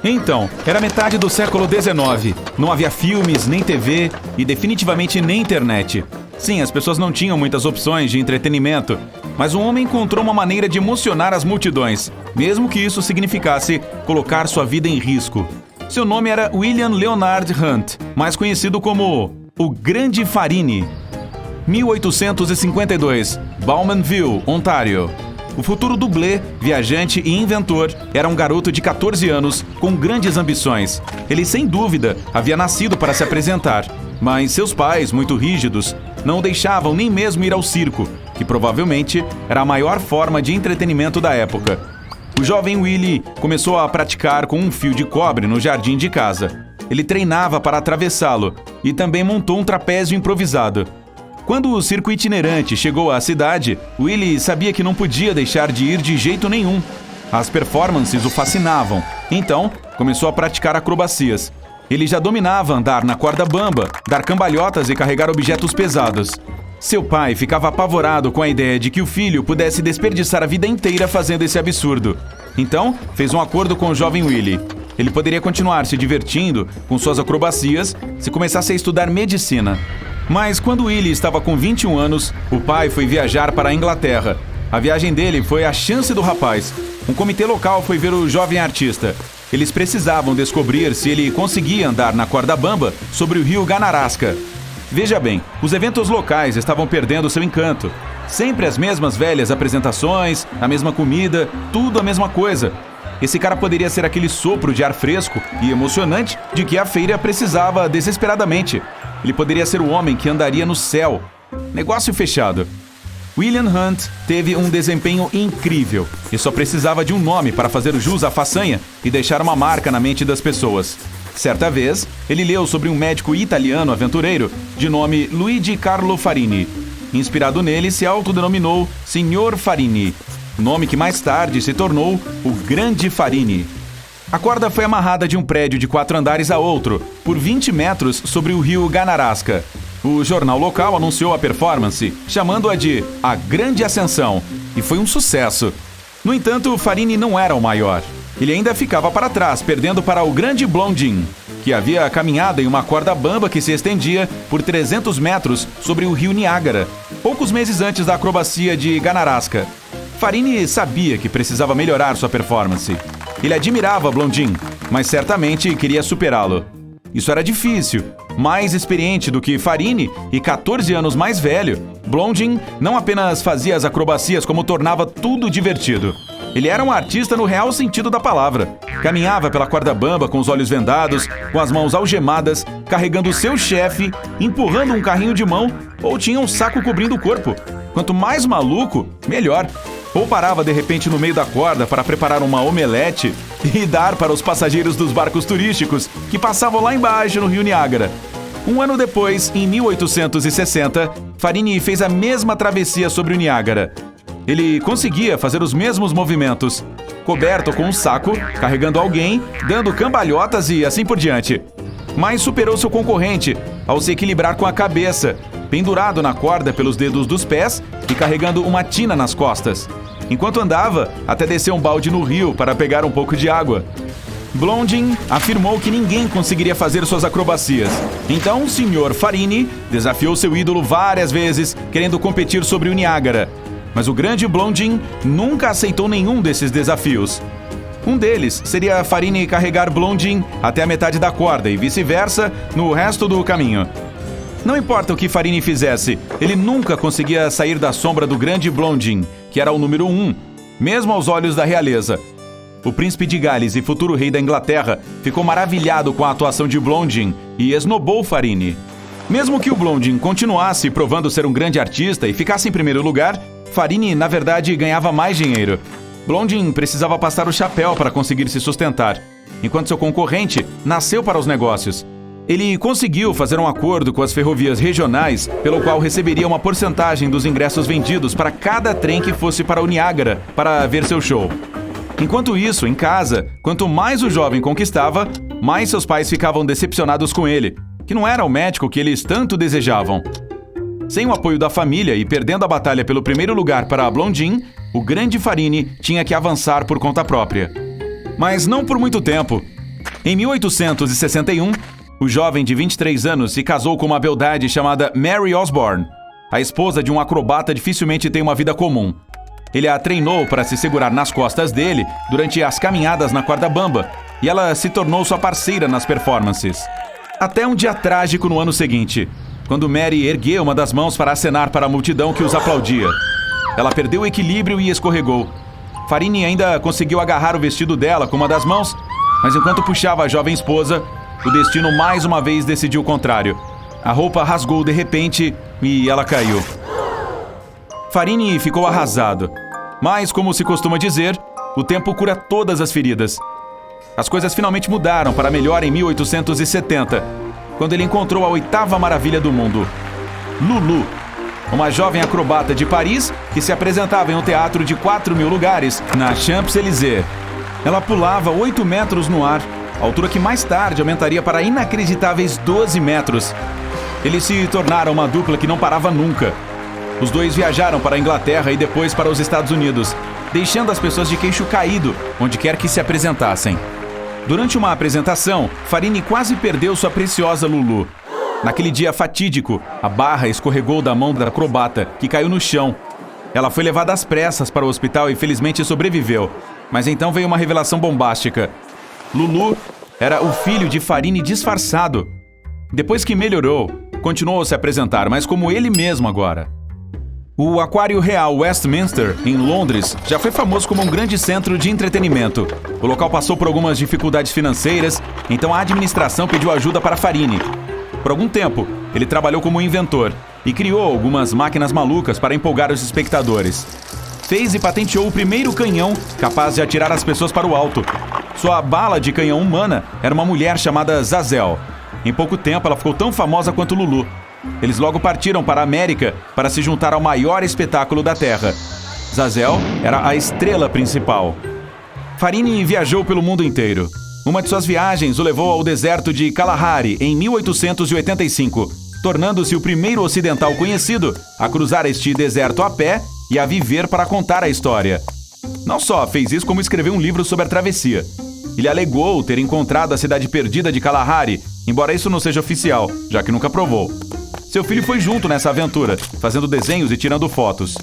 Então, era metade do século XIX. Não havia filmes, nem TV e definitivamente nem internet. Sim, as pessoas não tinham muitas opções de entretenimento, mas um homem encontrou uma maneira de emocionar as multidões, mesmo que isso significasse colocar sua vida em risco. Seu nome era William Leonard Hunt, mais conhecido como o Grande Farini. 1852, Bowmanville, Ontário. O futuro dublê, viajante e inventor era um garoto de 14 anos com grandes ambições. Ele, sem dúvida, havia nascido para se apresentar, mas seus pais, muito rígidos, não o deixavam nem mesmo ir ao circo, que provavelmente era a maior forma de entretenimento da época. O jovem Willie começou a praticar com um fio de cobre no jardim de casa. Ele treinava para atravessá-lo e também montou um trapézio improvisado. Quando o circo itinerante chegou à cidade, Willie sabia que não podia deixar de ir de jeito nenhum. As performances o fascinavam, então começou a praticar acrobacias. Ele já dominava andar na corda bamba, dar cambalhotas e carregar objetos pesados. Seu pai ficava apavorado com a ideia de que o filho pudesse desperdiçar a vida inteira fazendo esse absurdo. Então, fez um acordo com o jovem Willie. Ele poderia continuar se divertindo com suas acrobacias se começasse a estudar medicina. Mas quando Willie estava com 21 anos, o pai foi viajar para a Inglaterra. A viagem dele foi a chance do rapaz. Um comitê local foi ver o jovem artista. Eles precisavam descobrir se ele conseguia andar na corda bamba sobre o rio Ganaraska. Veja bem, os eventos locais estavam perdendo seu encanto. Sempre as mesmas velhas apresentações, a mesma comida, tudo a mesma coisa. Esse cara poderia ser aquele sopro de ar fresco e emocionante de que a feira precisava desesperadamente. Ele poderia ser o homem que andaria no céu. Negócio fechado. William Hunt teve um desempenho incrível e só precisava de um nome para fazer jus à façanha e deixar uma marca na mente das pessoas. Certa vez, ele leu sobre um médico italiano aventureiro de nome Luigi Carlo Farini. Inspirado nele, se autodenominou Signor Farini, nome que mais tarde se tornou o Grande Farini. A corda foi amarrada de um prédio de 4 andares a outro, por 20 metros sobre o rio Ganaraska. O jornal local anunciou a performance, chamando-a de A Grande Ascensão, e foi um sucesso. No entanto, Farini não era o maior. Ele ainda ficava para trás, perdendo para o Grande Blondin, que havia caminhado em uma corda bamba que se estendia por 300 metros sobre o rio Niágara, poucos meses antes da acrobacia de Ganaraska. Farini sabia que precisava melhorar sua performance. Ele admirava Blondin, mas certamente queria superá-lo. Isso era difícil. Mais experiente do que Farini e 14 anos mais velho, Blondin não apenas fazia as acrobacias como tornava tudo divertido. Ele era um artista no real sentido da palavra. Caminhava pela corda bamba com os olhos vendados, com as mãos algemadas, carregando seu chefe, empurrando um carrinho de mão ou tinha um saco cobrindo o corpo. Quanto mais maluco, melhor. Ou parava de repente no meio da corda para preparar uma omelete e dar para os passageiros dos barcos turísticos que passavam lá embaixo no rio Niágara. Um ano depois, em 1860, Farini fez a mesma travessia sobre o Niágara. Ele conseguia fazer os mesmos movimentos, coberto com um saco, carregando alguém, dando cambalhotas e assim por diante. Mas superou seu concorrente ao se equilibrar com a cabeça, pendurado na corda pelos dedos dos pés e carregando uma tina nas costas. Enquanto andava, até desceu um balde no rio para pegar um pouco de água. Blondin afirmou que ninguém conseguiria fazer suas acrobacias. Então, o Sr. Farini desafiou seu ídolo várias vezes, querendo competir sobre o Niágara. Mas o grande Blondin nunca aceitou nenhum desses desafios. Um deles seria Farini carregar Blondin até a metade da corda e vice-versa no resto do caminho. Não importa o que Farini fizesse, ele nunca conseguia sair da sombra do grande Blondin, que era o número 1, mesmo aos olhos da realeza. O príncipe de Gales e futuro rei da Inglaterra ficou maravilhado com a atuação de Blondin e esnobou Farini. Mesmo que o Blondin continuasse provando ser um grande artista e ficasse em primeiro lugar, Farini, na verdade, ganhava mais dinheiro. Blondin precisava passar o chapéu para conseguir se sustentar, enquanto seu concorrente nasceu para os negócios. Ele conseguiu fazer um acordo com as ferrovias regionais, pelo qual receberia uma porcentagem dos ingressos vendidos para cada trem que fosse para o Niágara para ver seu show. Enquanto isso, em casa, quanto mais o jovem conquistava, mais seus pais ficavam decepcionados com ele, que não era o médico que eles tanto desejavam. Sem o apoio da família e perdendo a batalha pelo primeiro lugar para a Blondin, o grande Farini tinha que avançar por conta própria. Mas não por muito tempo. Em 1861, o jovem de 23 anos se casou com uma beldade chamada Mary Osborne. A esposa de um acrobata dificilmente tem uma vida comum. Ele a treinou para se segurar nas costas dele durante as caminhadas na corda bamba, e ela se tornou sua parceira nas performances. Até um dia trágico no ano seguinte, quando Mary ergueu uma das mãos para acenar para a multidão que os aplaudia. Ela perdeu o equilíbrio e escorregou. Farini ainda conseguiu agarrar o vestido dela com uma das mãos, mas enquanto puxava a jovem esposa, o destino mais uma vez decidiu o contrário. A roupa rasgou de repente e ela caiu. Farini ficou arrasado. Mas, como se costuma dizer, o tempo cura todas as feridas. As coisas finalmente mudaram para melhor em 1870, quando ele encontrou a oitava maravilha do mundo, Lulu, uma jovem acrobata de Paris que se apresentava em um teatro de 4.000 lugares, na Champs-Élysées. Ela pulava 8 metros no ar, altura que mais tarde aumentaria para inacreditáveis 12 metros. Eles se tornaram uma dupla que não parava nunca. Os dois viajaram para a Inglaterra e depois para os Estados Unidos, deixando as pessoas de queixo caído onde quer que se apresentassem. Durante uma apresentação, Farini quase perdeu sua preciosa Lulu. Naquele dia fatídico, a barra escorregou da mão da acrobata, que caiu no chão. Ela foi levada às pressas para o hospital e felizmente sobreviveu. Mas então veio uma revelação bombástica. Lulu era o filho de Farini disfarçado. Depois que melhorou, continuou a se apresentar, mas como ele mesmo agora. O Aquário Real Westminster, em Londres, já foi famoso como um grande centro de entretenimento. O local passou por algumas dificuldades financeiras, então a administração pediu ajuda para Farini. Por algum tempo, ele trabalhou como inventor e criou algumas máquinas malucas para empolgar os espectadores. Fez e patenteou o primeiro canhão capaz de atirar as pessoas para o alto. Sua bala de canhão humana era uma mulher chamada Zazel. Em pouco tempo, ela ficou tão famosa quanto Lulu. Eles logo partiram para a América para se juntar ao maior espetáculo da Terra. Zazel era a estrela principal. Farini viajou pelo mundo inteiro. Uma de suas viagens o levou ao deserto de Kalahari em 1885, tornando-se o primeiro ocidental conhecido a cruzar este deserto a pé e a viver para contar a história. Não só fez isso, como escreveu um livro sobre a travessia. Ele alegou ter encontrado a cidade perdida de Kalahari, embora isso não seja oficial, já que nunca provou. Seu filho foi junto nessa aventura, fazendo desenhos e tirando fotos.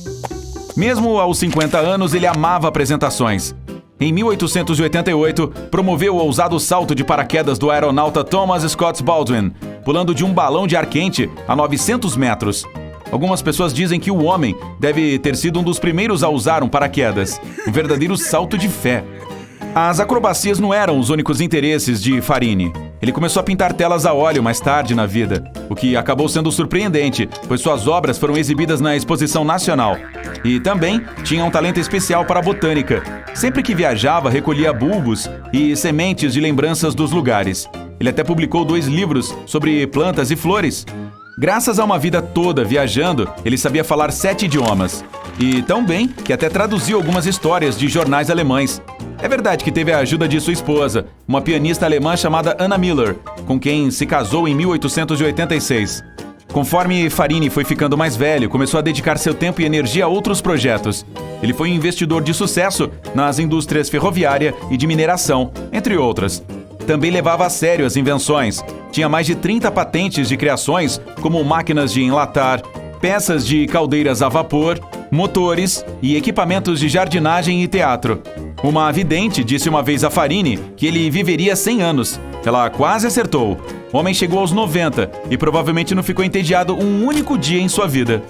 Mesmo aos 50 anos, ele amava apresentações. Em 1888, promoveu o ousado salto de paraquedas do aeronauta Thomas Scott Baldwin, pulando de um balão de ar quente a 900 metros. Algumas pessoas dizem que o homem deve ter sido um dos primeiros a usar um paraquedas, um verdadeiro salto de fé. As acrobacias não eram os únicos interesses de Farini. Ele começou a pintar telas a óleo mais tarde na vida, o que acabou sendo surpreendente, pois suas obras foram exibidas na Exposição Nacional. E também tinha um talento especial para a botânica. Sempre que viajava, recolhia bulbos e sementes de lembranças dos lugares. Ele até publicou 2 livros sobre plantas e flores. Graças a uma vida toda viajando, ele sabia falar 7 idiomas. E tão bem que até traduziu algumas histórias de jornais alemães. É verdade que teve a ajuda de sua esposa, uma pianista alemã chamada Anna Miller, com quem se casou em 1886. Conforme Farini foi ficando mais velho, começou a dedicar seu tempo e energia a outros projetos. Ele foi um investidor de sucesso nas indústrias ferroviária e de mineração, entre outras. Também levava a sério as invenções. Tinha mais de 30 patentes de criações, como máquinas de enlatar, peças de caldeiras a vapor, motores e equipamentos de jardinagem e teatro. Uma vidente disse uma vez a Farini que ele viveria 100 anos. Ela quase acertou. O homem chegou aos 90 e provavelmente não ficou entediado um único dia em sua vida.